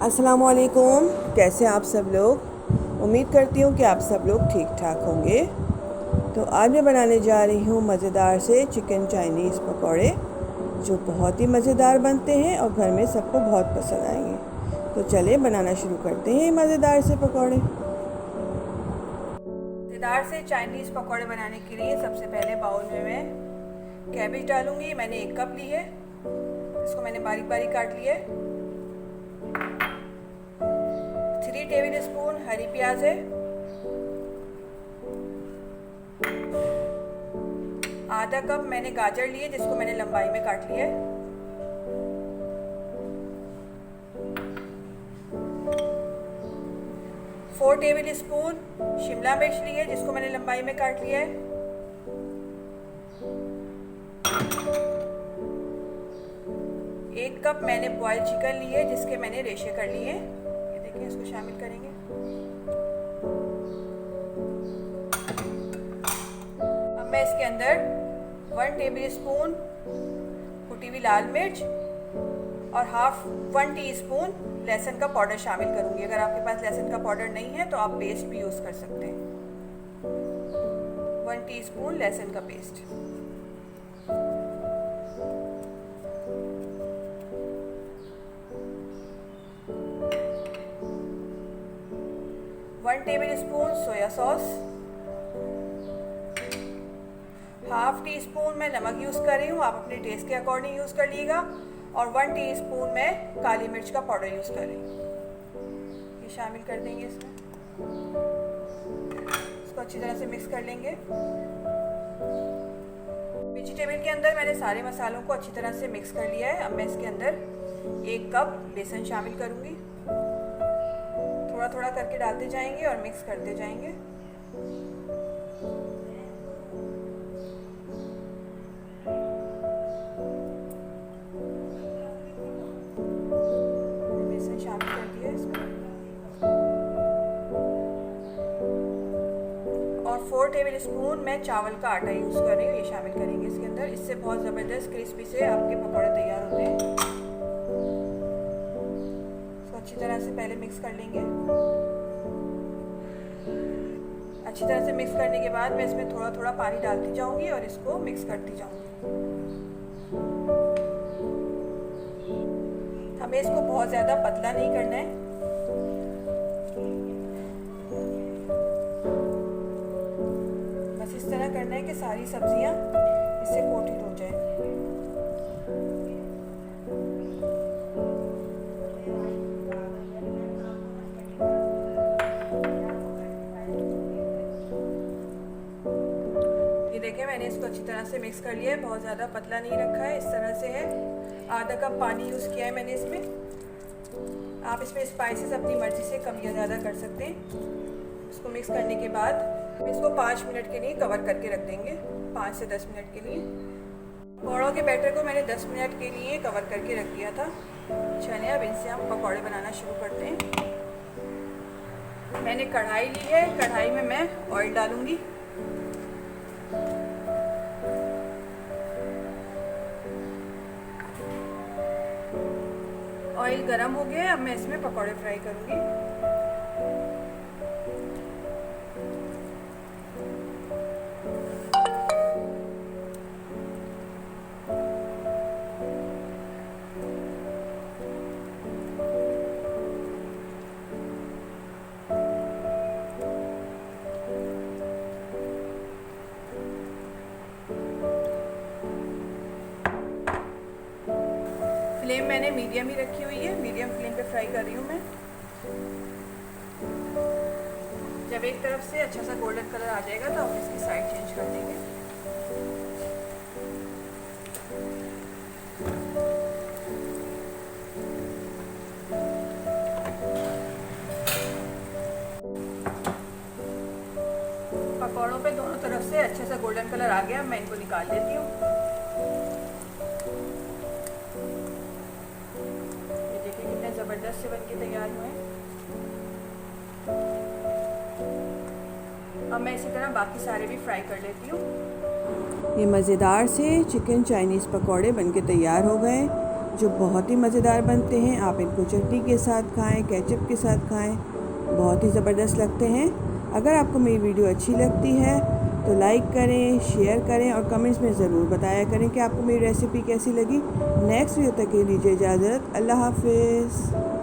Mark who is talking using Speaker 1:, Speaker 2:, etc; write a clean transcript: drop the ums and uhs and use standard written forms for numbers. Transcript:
Speaker 1: अस्सलामुअलैकुम। कैसे आप सब लोग? उम्मीद करती हूँ कि आप सब लोग ठीक ठाक होंगे। तो आज मैं बनाने जा रही हूँ मज़ेदार से चिकन चाइनीज़ पकौड़े, जो बहुत ही मज़ेदार बनते हैं और घर में सबको बहुत पसंद आएंगे। तो चलिए बनाना शुरू करते हैं मज़ेदार से पकौड़े। मज़ेदार से चाइनीज़ पकौड़े बनाने के लिए सबसे पहले बाउल में मैं कैबेज डालूँगी। मैंने 1 कप ली है, इसको मैंने बारीक बारीक काट लिया है। 3 टेबल स्पून हरी प्याज है। आधा कप मैंने गाजर लिए, जिसको मैंने लंबाई में काट लिया है। फोर टेबल स्पून शिमला मिर्च ली है, जिसको मैंने लंबाई में काट लिया है। एक कप मैंने बॉयल चिकन ली है, जिसके मैंने रेशे कर लिए हैं। ये देखिए, इसको शामिल करेंगे। अब मैं इसके अंदर 1 टेबल स्पून कुटी हुई लाल मिर्च और 1/2 टीस्पून लहसुन का पाउडर शामिल करूंगी। अगर आपके पास लहसुन का पाउडर नहीं है तो आप पेस्ट भी यूज़ कर सकते हैं। 1 टीस्पून लहसुन का paste. One table spoon soya sauce. 1/2 teaspoon मैं नमक यूज़ कर रही हूँ, आप अपने टेस्ट के अकॉर्डिंग यूज़ कर लीजिएगा। और 1 टीस्पून मैं काली मिर्च का पाउडर यूज़ कर रही हूँ। ये शामिल कर देंगे इसमें। इसको अच्छी तरह से मिक्स कर लेंगे। वेजिटेबल के अंदर मैंने सारे मसालों को अच्छी तरह से मिक्स कर लिया है। अब मैं इसके अंदर 1 कप बेसन शामिल करूँगी। थोड़ा थोड़ा करके डालते जाएंगे और मिक्स करते जाएंगे। बेसन शामिल कर दिया इसमें। और 4 टेबल स्पून मैं चावल का आटा यूज़ कर रही हूँ, ये शामिल करेंगे इसके अंदर। इससे बहुत ज़बरदस्त क्रिस्पी से आपके पकौड़े तैयार होते हैं। इसको अच्छी तरह से पहले मिक्स कर लेंगे। अच्छी तरह से मिक्स करने के बाद मैं इसमें थोड़ा थोड़ा पानी डालती जाऊंगी और इसको मिक्स करती जाऊंगी। हमें इसको बहुत ज़्यादा पतला नहीं करना है। बस इस तरह करना है कि सारी सब्जियां इससे कोटेड हो जाए। देखिए, मैंने इसको अच्छी तरह से मिक्स कर लिया है। बहुत ज़्यादा पतला नहीं रखा है, इस तरह से है। आधा कप पानी यूज़ किया है मैंने इसमें। आप इसमें स्पाइसेस अपनी मर्ज़ी से कम या ज़्यादा कर सकते हैं। इसको मिक्स करने के बाद इसको 5 मिनट के लिए कवर करके रख देंगे। 5 से 10 मिनट के लिए। पकौड़ों के बैटर को मैंने 10 मिनट के लिए कवर करके रख दिया था। चलिए, अब इनसे हम पकौड़े बनाना शुरू करते हैं। मैंने कढ़ाई ली है, कढ़ाई में मैं ऑयल डालूँगी। ऑयल गरम हो गया है। अब मैं इसमें पकौड़े फ्राई करूंगी। फ्लेम मैंने मीडियम ही रखी हुई है। मीडियम फ्लेम पे फ्राई कर रही हूँ मैं। जब एक तरफ से अच्छा सा गोल्डन कलर आ जाएगा तो हम इसकी साइड चेंज कर देंगे। पकौड़ों पे दोनों तरफ से अच्छा सा गोल्डन कलर आ गया। मैं इनको निकाल लेती हूँ। ज़बरदस्त से बनके तैयार हुए हैं। अब मैं इसी तरह बाकी सारे भी फ्राई कर लेती हूँ। ये मज़ेदार से चिकन चाइनीज़ पकौड़े बनके तैयार हो गए। जो बहुत ही मज़ेदार बनते हैं। आप इनको चटनी के साथ खाएं, केचप के साथ खाएं, बहुत ही ज़बरदस्त लगते हैं। अगर आपको मेरी वीडियो अच्छी लगती है तो लाइक करें, शेयर करें और कमेंट्स में ज़रूर बताया करें कि आपको मेरी रेसिपी कैसी लगी। नेक्स्ट वीडियो तक के लीजिए इजाज़त। अल्लाह हाफिज़।